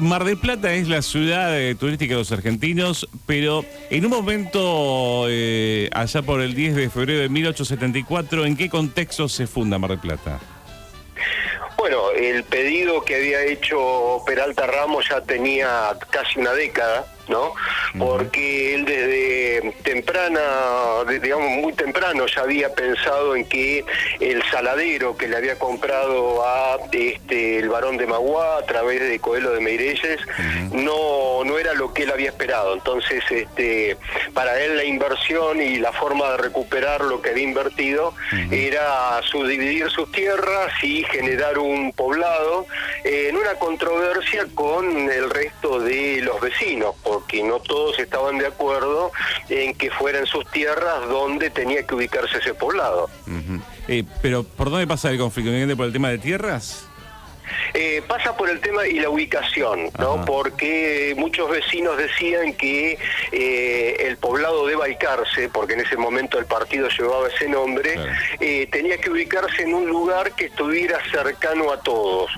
Mar del Plata es la ciudad turística de los argentinos, pero en un momento, allá por el 10 de febrero de 1874, ¿en qué contexto se funda Mar del Plata? Bueno, el pedido que había hecho Peralta Ramos ya tenía casi una década, ¿no? Porque él desde digamos muy temprano ya había pensado en que el saladero que le había comprado a el Barón de Maguá a través de Coelho de Meirelles no era lo que él había esperado. Entonces, para él la inversión y la forma de recuperar lo que había invertido era subdividir sus tierras y generar un poblado en una controversia con el resto de los vecinos, porque no todos estaban de acuerdo en que fueran sus tierras donde tenía que ubicarse ese poblado. Pero ¿por dónde pasa el conflicto? ¿Por el tema de tierras? Pasa por el tema y la ubicación, ¿no? Ajá. Porque muchos vecinos decían que el poblado de Balcarce, porque en ese momento el partido llevaba ese nombre, claro, tenía que ubicarse en un lugar que estuviera cercano a todos.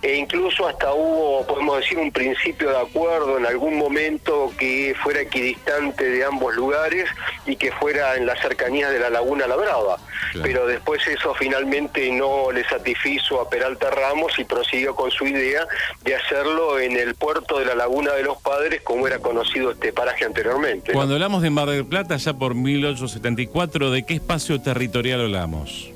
E incluso hasta hubo, podemos decir, un principio de acuerdo en algún momento que fuera equidistante de ambos lugares y que fuera en las cercanías de la Laguna La Brava. Claro. Pero después eso finalmente no le satisfizo a Peralta Ramos y prosiguió con su idea de hacerlo en el puerto de la Laguna de los Padres, como era conocido este paraje anteriormente, ¿no? Cuando hablamos de Mar del Plata, ya por 1874, ¿de qué espacio territorial hablamos?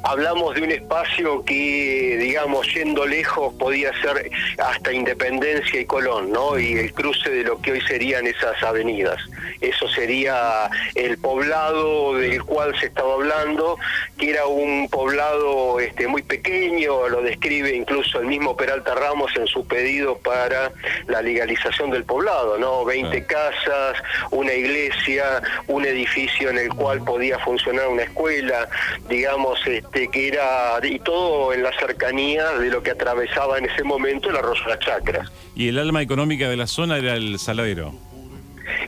Hablamos de un espacio que, digamos, yendo lejos, podía ser hasta Independencia y Colón, ¿no? Y el cruce de lo que hoy serían esas avenidas. Eso sería el poblado del cual se estaba hablando, que era un poblado muy pequeño, lo describe incluso el mismo Peralta Ramos en su pedido para la legalización del poblado, ¿no? 20 casas, una iglesia, un edificio en el cual podía funcionar una escuela, digamos, que era, y todo en la cercanía de lo que atravesaba en ese momento el arroyo La Chacra. Y el alma económica de la zona era el saladero.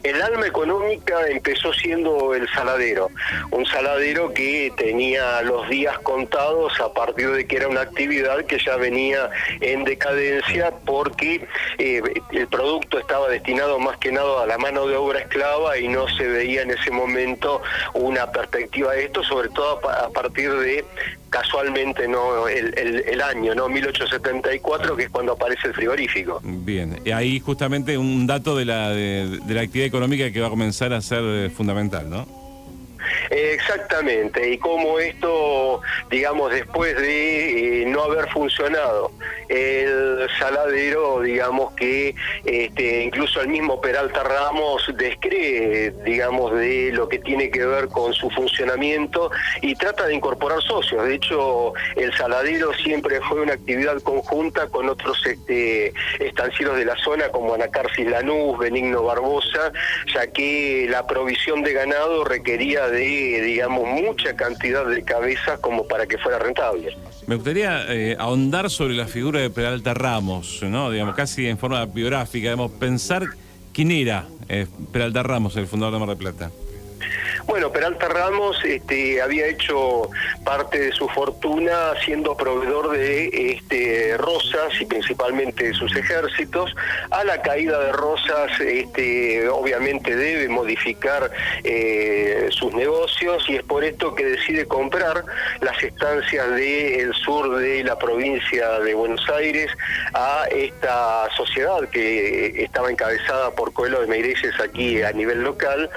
El alma económica empezó siendo el saladero, un saladero que tenía los días contados a partir de que era una actividad que ya venía en decadencia porque el producto estaba destinado más que nada a la mano de obra esclava y no se veía en ese momento una perspectiva de esto, sobre todo a partir de casualmente no el año, ¿no? 1874, que es cuando aparece el frigorífico. Bien, y ahí justamente un dato de la actividad económica que va a comenzar a ser fundamental, ¿no? Exactamente, y cómo esto, digamos, después de no haber funcionado el saladero, digamos que incluso el mismo Peralta Ramos descree, digamos, de lo que tiene que ver con su funcionamiento y trata de incorporar socios. De hecho, el saladero siempre fue una actividad conjunta con otros estancieros de la zona como Anacarsis Lanús, Benigno Barbosa, ya que la provisión de ganado requería de, digamos, mucha cantidad de cabezas como para que fuera rentable. Me gustaría ahondar sobre la figura de Peralta Ramos, ¿no? Digamos, casi en forma biográfica, digamos, pensar quién era Peralta Ramos, el fundador de Mar del Plata. Bueno, Peralta Ramos había hecho parte de su fortuna siendo proveedor de Rosas y principalmente de sus ejércitos. A la caída de Rosas, obviamente debe modificar sus negocios y es por esto que decide comprar las estancias del sur de la provincia de Buenos Aires a esta sociedad que estaba encabezada por Coelho de Meirelles aquí a nivel local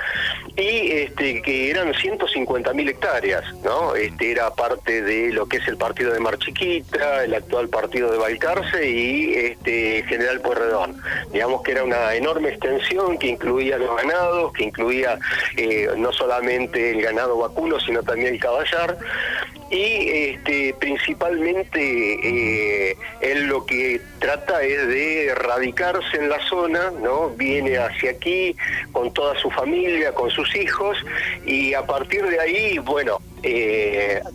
y que eran 150.000 hectáreas, ¿no? Era parte de lo que es el partido de Mar Chiquita, el actual partido de Balcarce y General Pueyrredón. Digamos que era una enorme extensión que incluía los ganados, que incluía no solamente el ganado vacuno, sino también el caballar. Y principalmente él lo que trata es de radicarse en la zona, ¿no? Viene hacia aquí con toda su familia, con sus sus hijos, y a partir de ahí, bueno,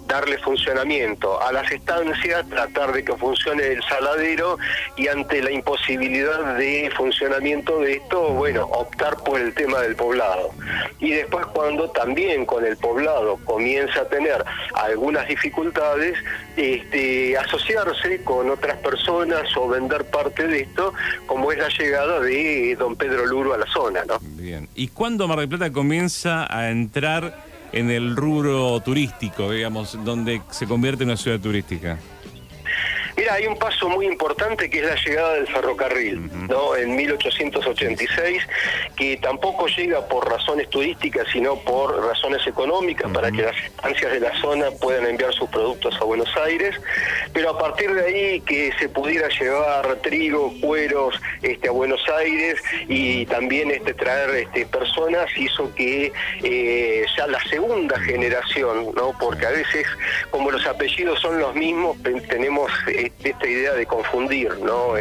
darle funcionamiento a las estancias, tratar de que funcione el saladero, y ante la imposibilidad de funcionamiento de esto, bueno, optar por el tema del poblado. Y después, cuando también con el poblado comienza a tener algunas dificultades, asociarse con otras personas o vender parte de esto, como es la llegada de don Pedro Luro a la zona, ¿no? Bien. ¿Y cuándo Mar del Plata comienza a entrar en el rubro turístico, digamos, donde se convierte en una ciudad turística? Mira, hay un paso muy importante que es la llegada del ferrocarril, ¿no? En 1886, que tampoco llega por razones turísticas, sino por razones económicas, para que las estancias de la zona puedan enviar sus productos a Buenos Aires, pero a partir de ahí que se pudiera llevar trigo, cueros a Buenos Aires, y también traer personas, hizo que ya la segunda generación, ¿no? Porque a veces, como los apellidos son los mismos, tenemos esta idea de confundir, ¿no?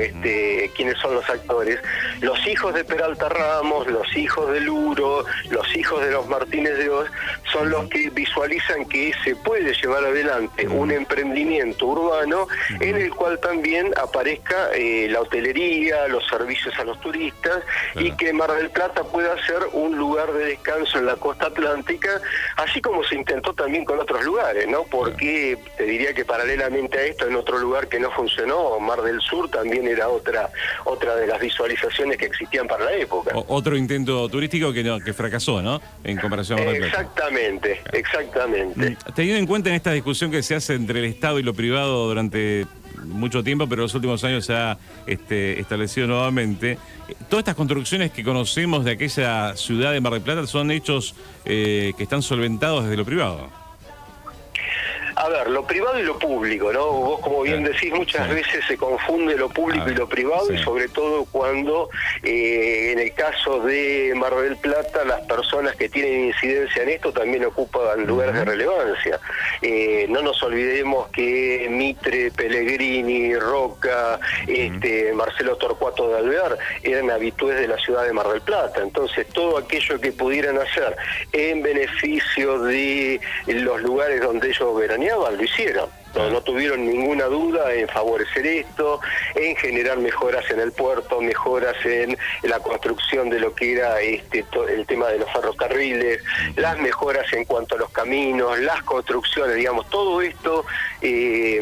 Quiénes son los actores. Los hijos de Peralta Ramos, los hijos de Luro, los hijos de los Martínez de Oz, son los que visualizan que se puede llevar adelante un emprendimiento urbano en el cual también aparezca la hotelería, los servicios a los turistas, y que Mar del Plata pueda ser un lugar de descanso en la costa atlántica, así como se intentó también con otros lugares, ¿no? Porque te diría que paralelamente a esto, en otro lugar que no funcionó, Mar del Sur, también era otra de las visualizaciones que existían para la época. Otro intento turístico que fracasó, ¿no? En comparación a Mar del Plata. Exactamente. Teniendo en cuenta en esta discusión que se hace entre el Estado y lo privado durante mucho tiempo, pero en los últimos años se ha establecido nuevamente, todas estas construcciones que conocemos de aquella ciudad de Mar del Plata son hechos que están solventados desde lo privado. A ver, lo privado y lo público, ¿no? Vos, como bien decís, muchas veces se confunde lo público y lo privado, y sobre todo cuando, en el caso de Mar del Plata, las personas que tienen incidencia en esto también ocupan lugares de relevancia. No nos olvidemos que Mitre, Pellegrini, Roca, Marcelo Torcuato de Alvear eran habitués de la ciudad de Mar del Plata. Entonces, todo aquello que pudieran hacer en beneficio de los lugares donde ellos veraneaban, lo hicieron. No tuvieron ninguna duda en favorecer esto, en generar mejoras en el puerto, mejoras en la construcción de lo que era el tema de los ferrocarriles, las mejoras en cuanto a los caminos, las construcciones, digamos, todo esto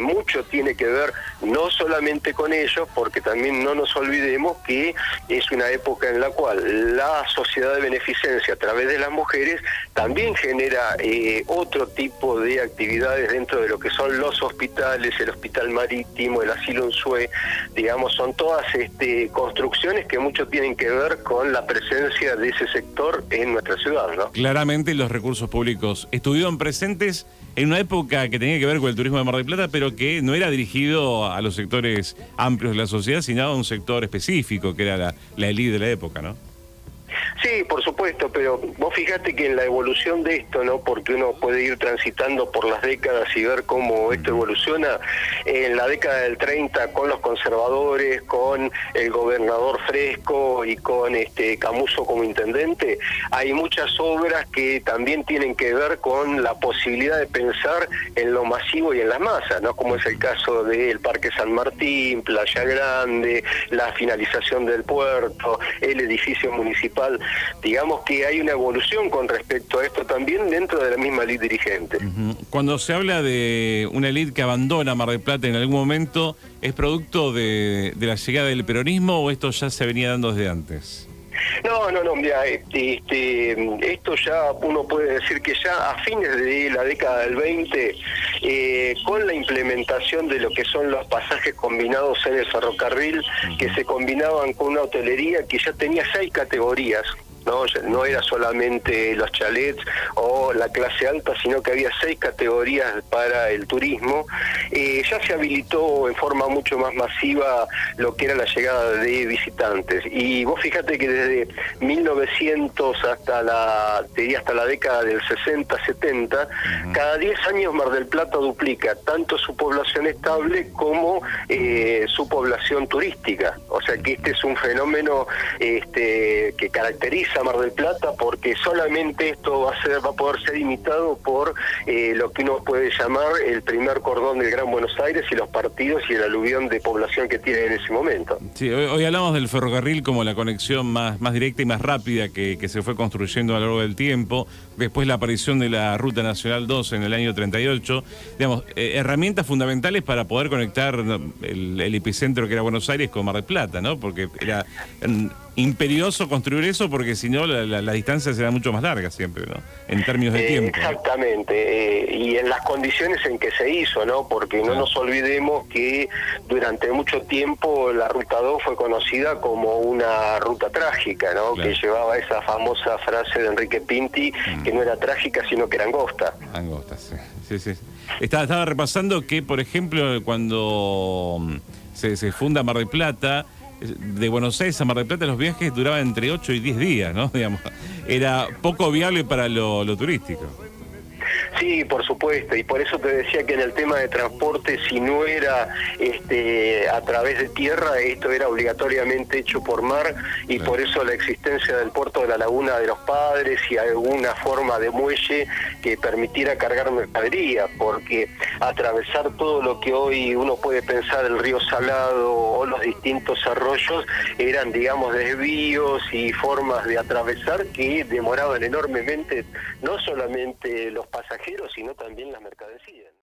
mucho tiene que ver no solamente con ellos, porque también no nos olvidemos que es una época en la cual la sociedad de beneficencia, a través de las mujeres, también genera otro tipo de actividades dentro de lo que son los hospitales, el hospital marítimo, el asilo Unzué, digamos, son todas construcciones que mucho tienen que ver con la presencia de ese sector en nuestra ciudad, ¿no? Claramente los recursos públicos estuvieron presentes en una época que tenía que ver con el turismo de Mar del Plata, pero que no era dirigido a los sectores amplios de la sociedad, sino a un sector específico, que era la élite de la época, ¿no? Sí, por supuesto, pero vos fijate que en la evolución de esto, ¿no? Porque uno puede ir transitando por las décadas y ver cómo esto evoluciona. En la década del 30, con los conservadores, con el gobernador Fresco y con Camuso como intendente, hay muchas obras que también tienen que ver con la posibilidad de pensar en lo masivo y en las masas, ¿no? Como es el caso del Parque San Martín, Playa Grande, la finalización del puerto, el edificio municipal. Digamos que hay una evolución con respecto a esto también dentro de la misma élite dirigente. Cuando se habla de una élite que abandona Mar del Plata en algún momento, ¿es producto de la llegada del peronismo o esto ya se venía dando desde antes? No, mira, esto ya uno puede decir que ya a fines de la década del 20, con la implementación de lo que son los pasajes combinados en el ferrocarril, que se combinaban con una hotelería que ya tenía 6 categorías. No era solamente los chalets o la clase alta, sino que había 6 categorías para el turismo. Ya se habilitó en forma mucho más masiva lo que era la llegada de visitantes. Y vos fíjate que desde 1900 hasta la década del 60-70, cada 10 años Mar del Plata duplica tanto su población estable como su población turística. O sea que este es un fenómeno que caracteriza precisa Mar del Plata, porque solamente esto va a poder ser imitado por lo que uno puede llamar el primer cordón del Gran Buenos Aires y los partidos y el aluvión de población que tiene en ese momento. Sí, hoy hablamos del ferrocarril como la conexión más directa y más rápida que se fue construyendo a lo largo del tiempo, después la aparición de la Ruta Nacional 2 en el año 38, digamos, herramientas fundamentales para poder conectar el epicentro que era Buenos Aires con Mar del Plata, ¿no? Porque era imperioso construir eso, porque si no las distancias eran mucho más largas siempre, ¿no? En términos de tiempo. Exactamente, y en las condiciones en que se hizo, ¿no? Porque no nos olvidemos que durante mucho tiempo la Ruta 2 fue conocida como una ruta trágica, ¿no? Claro. Que llevaba esa famosa frase de Enrique Pinti, que no era trágica, sino que era angosta. Angosta, sí. Estaba repasando que, por ejemplo, cuando se funda Mar del Plata, de Buenos Aires a Mar del Plata los viajes duraban entre 8 y 10 días, ¿no? Digamos, era poco viable para lo turístico. Sí, por supuesto, y por eso te decía que en el tema de transporte, si no era a través de tierra, esto era obligatoriamente hecho por mar, y claro, por eso la existencia del puerto de la Laguna de los Padres y alguna forma de muelle que permitiera cargar mercadería, porque atravesar todo lo que hoy uno puede pensar, el río Salado o los distintos arroyos, eran, digamos, desvíos y formas de atravesar que demoraban enormemente, no solamente los pasajeros, sino también las mercaderías.